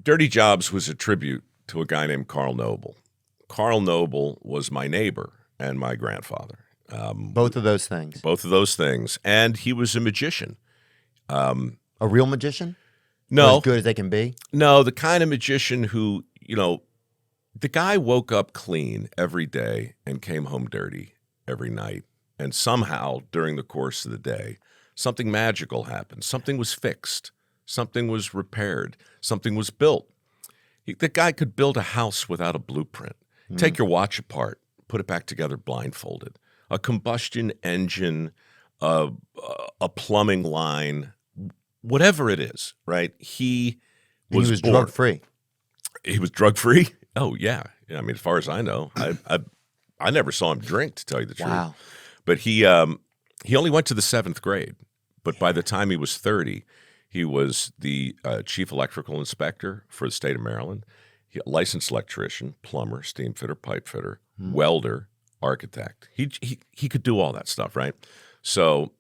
Dirty Jobs was a tribute to a guy named Carl Noble. Carl Noble was my neighbor and my grandfather. Both of those things. Both of those things. And he was a magician. A real magician? Or No. as good as they can be? No, the kind of magician who, the guy woke up clean every day and came home dirty every night. And somehow, during the course of the day, something magical happened. Something was fixed. Something was repaired. Something was built. The guy could build a house without a blueprint. Take your watch apart, put it back together blindfolded. A combustion engine, a plumbing line, whatever it is, right? He was drug-free. He was drug-free? Oh, yeah. I mean, as far as I know. I never saw him drink, to tell you the truth. Wow. But he only went to the 7th grade. But by the time he was 30, he was the chief electrical inspector for the state of Maryland, licensed electrician, plumber, steam fitter, pipe fitter, welder, architect. He could do all that stuff, right? So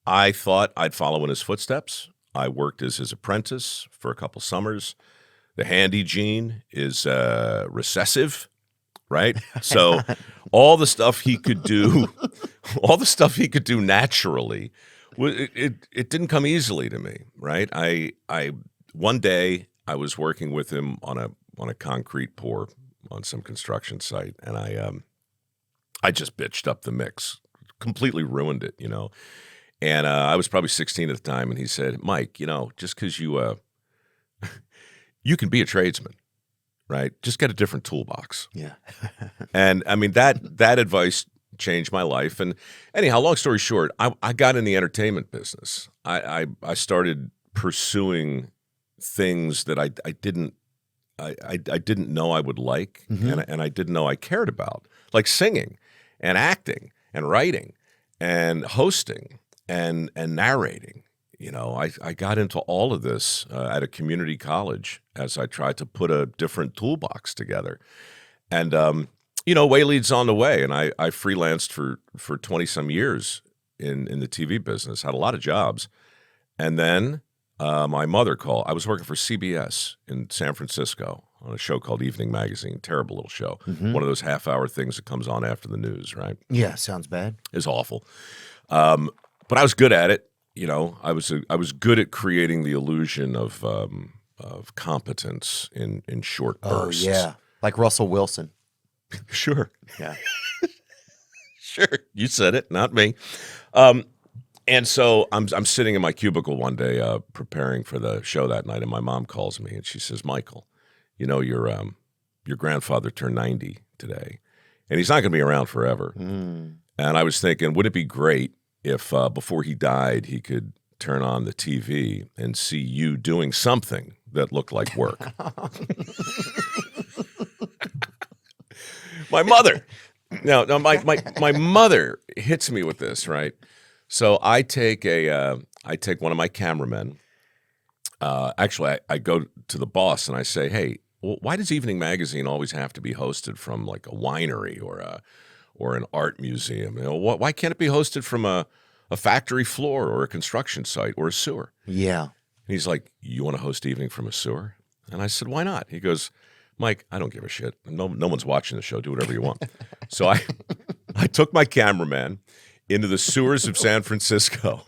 I thought I'd follow in his footsteps. I worked as his apprentice for a couple summers. The handy gene is recessive, right? So all the stuff he could do, naturally, it didn't come easily to me, right? I one day I was working with him on a concrete pour on some construction site, and I just bitched up the mix, completely ruined it, And I was probably 16 at the time, and he said, "Mike, just because you can be a tradesman, right? Just get a different toolbox." Yeah. And I mean that advice changed my life. And anyhow, long story short, I got in the entertainment business. I started pursuing things that I didn't know I would like, and I didn't know I cared about, like singing and acting and writing and hosting and narrating. I got into all of this at a community college as I tried to put a different toolbox together. And, way leads on the way. And I freelanced for 20-some years in the TV business, had a lot of jobs. And then my mother called. I was working for CBS in San Francisco on a show called Evening Magazine, terrible little show. One of those half-hour things that comes on after the news, right? Yeah, sounds bad. It's awful. But I was good at it. I was good at creating the illusion of competence in short bursts. Oh, yeah. Like Russell Wilson. Sure. Yeah. Sure. You said it, not me. And so I'm sitting in my cubicle one day preparing for the show that night, and my mom calls me, and she says, "Michael, your grandfather turned 90 today, and he's not going to be around forever." And I was thinking, wouldn't it be great if before he died, he could turn on the TV and see you doing something that looked like work? My mother. No, my mother hits me with this, right? So I take one of my cameramen. Actually, I go to the boss and I say, "Hey, why does Evening Magazine always have to be hosted from like a winery or an art museum? Why can't it be hosted from a factory floor or a construction site or a sewer?" Yeah. And he's like, "You want to host Evening from a sewer?" And I said, "Why not?" He goes, "Mike, I don't give a shit. No one's watching the show. Do whatever you want." So I took my cameraman into the sewers of San Francisco.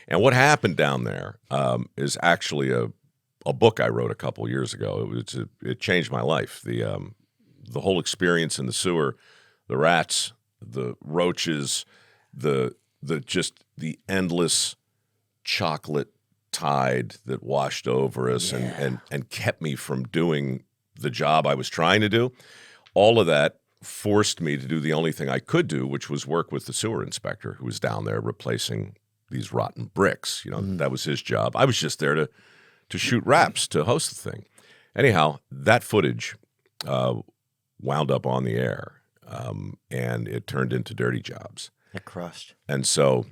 And what happened down there is actually a book I wrote a couple years ago. It changed my life. The whole experience in the sewer, the rats, the roaches, the endless chocolate tide that washed over us and kept me from doing the job I was trying to do. All of that forced me to do the only thing I could do, which was work with the sewer inspector who was down there replacing these rotten bricks. That was his job. I was just there to shoot raps, to host the thing. Anyhow, that footage wound up on the air, and it turned into Dirty Jobs. It crushed. And so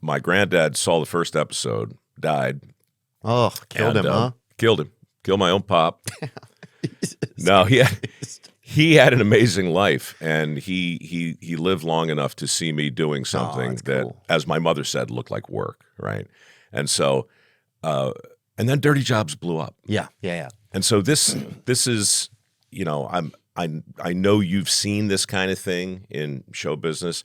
my granddad saw the first episode, died. Oh, killed him, huh? Killed him. Killed my own pop. No, he had an amazing life, and he lived long enough to see me doing something that, cool. as my mother said, looked like work, right? And so, And then Dirty Jobs blew up. Yeah. And so this is, you know, I know you've seen this kind of thing in show business.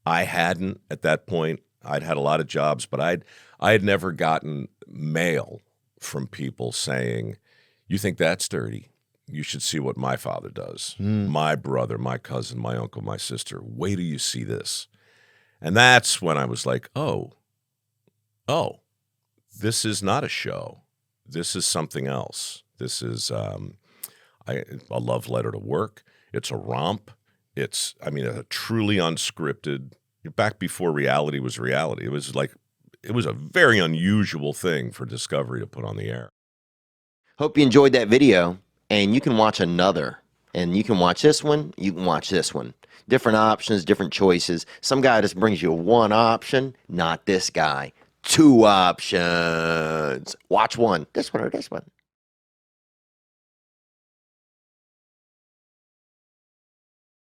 I hadn't at that point. I'd had a lot of jobs, but I had never gotten mail from people saying, "You think that's dirty? You should see what my father does. My brother, my cousin, my uncle, my sister. Wait till you see this." And that's when I was like, oh, this is not a show. This is something else. This is a love letter to work. It's a romp. It's, I mean, a truly unscripted, back before reality was reality. It was a very unusual thing for Discovery to put on the air. Hope you enjoyed that video, and you can watch another. And you can watch this one, you can watch this one. Different options, different choices. Some guy just brings you one option, not this guy. 2 options. Watch one, this one or this one.